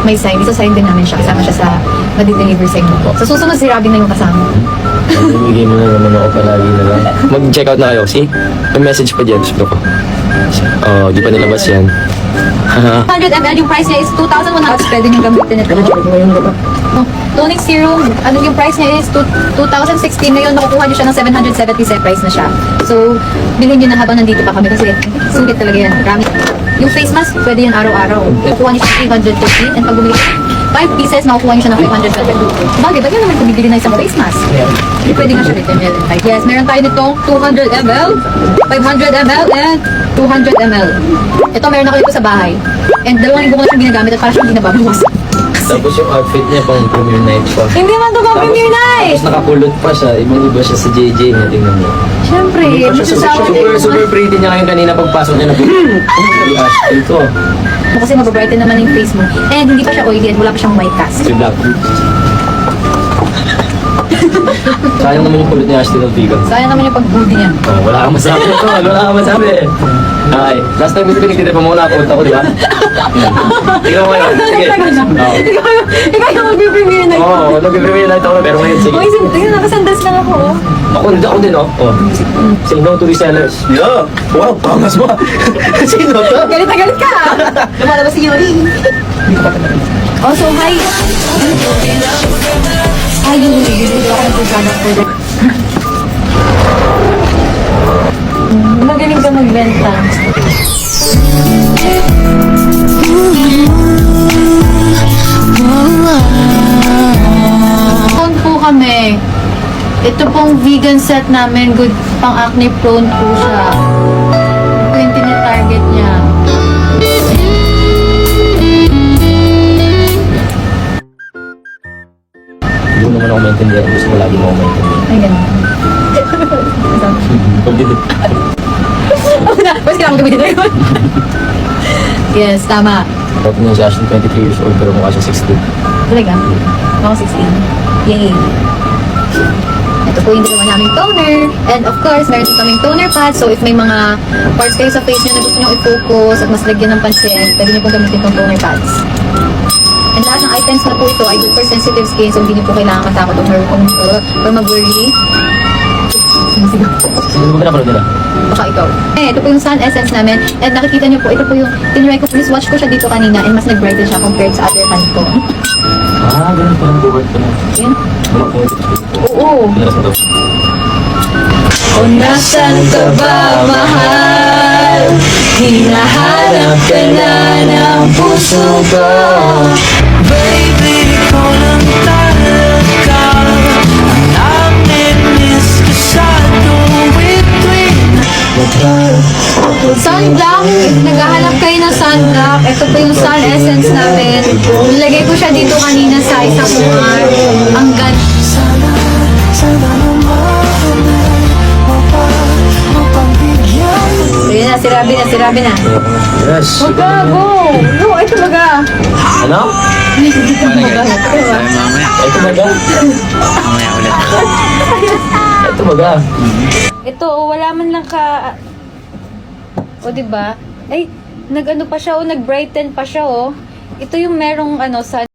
may sign. Isa-sign din namin siya. Kasama siya sa madi-deliver sa inyo po. Sa susunod, si Robin na yung kasama. Bibigay mo na naman ako palagi na lang. Mag-check out na kayo. See? May message pa dyan. Gusto ko. Oh, di pa nilabas yan. 100 ml, yung price niya is 2,100. Pwede nyo gamitin ito. Tonic serum, ano yung price niya is 2016. Ngayon, nakukuha nyo siya ng 770 price na siya. So, bilhin nyo na habang nandito pa kami kasi sulit talaga yan. Marami. Yung face mask, pwede yan araw-araw. Kukuha nyo siya 313 and pag bumili 5 pieces, makukuha nyo siya ng 500. Bagay, ba't yun naman kung bibili na isang face mask? Hindi pwede nga siya written ml. Yes, meron tayo nitong 200 ml, 500 ml, and 200 ml. Ito, meron ako dito sa bahay. And 2 linggo ko na siyang ginagamit at para siyang hindi nababawas. Tapos yung outfit niya pang premiere night pa. Hindi man ito pang premiere night! Tapos nakakulot pa siya. Ibang-iba siya sa JJ niya. Tingnan mo. Siyempre, Super pretty niya ngayon kanina pagpasok niya na ito. kasi mababrighten naman yung face mo. And hindi pa siya oily at wala pa siyang white cast. Good luck. Sayang naman yung kulot ni Ashley ng vegan. Sayang naman yung pag-booty niya. Oh, wala kang masabi ito. Wala kang masabi. Okay. Last time kasi pinagtitira pa muna ako. Ako, di ba? Tingnan mo ngayon. Sige. Ikaw yung mag-premiere na. Oo, nag-premiere na ito ako. Pero ngayon, sige. Okay, tingnan, nakasandas lang ako. Ako din, oh. Say no to resellers. Yeah. Wow, pangas mo. Sino to? Galit na galit ka. Lumalabas si Yuri. Oh, so hi. Ay, Yuri. Ako nag-product for that. Magaling ka magbenta. Prone po kami. Ito pong vegan set namin, good pang acne prone po siya. Ito yung tinitarget niya. Hindi naman ako maintindihan. Gusto ko lagi mo ako maintindihan. Ay, ganun. Pwede kailangan gamitin na yun. Yes, tama. Tapos niya si Ashley, 23 years old, pero mukha siya 16. Talaga? Ako 16. Yay! Ito po yung dalawa naming toner. And of course, meron din kaming toner pads. So if may mga parts kayo sa face nyo na gusto nyo i-focus at mas lagyan ng pansin, pwede nyo pong gamitin itong toner pads. And lahat ng items na po ito ay good for sensitive skin. So hindi nyo po kailangan matakot or mag-worry. Sino mo pinapanood nila? Baka ikaw. Ito po yung sun essence namin. And nakikita nyo po, ito po yung tinry ko. Swatch ko siya dito kanina and mas nag-brighten siya compared sa other hand ko. Ganun pa lang. Go-work pa lang. Yan. Wala ko. Oo. Pinaras mo daw. O nasan ka ba, mahal? Hinahanap ka na ng puso ko. Baby, ikaw lang talaga ang namiss ko sa tuwing Sunblock, if naghahanap kayo ng sunblock, ito po yung sun essence namin. Nilagay ko siya dito kanina sa isang mukha. Ang ganda. Sana naman mapagbigyan. Ayun na, si Rabi na. Yes. Huwag ka, go! Go, ito baga. Ano? Ito baga. Ito baga? Mamaya ulit. Ito baga? Ito, wala man lang ka... O, diba? Ay, nag-ano pa siya, nag-brighten pa siya, Ito yung merong, sun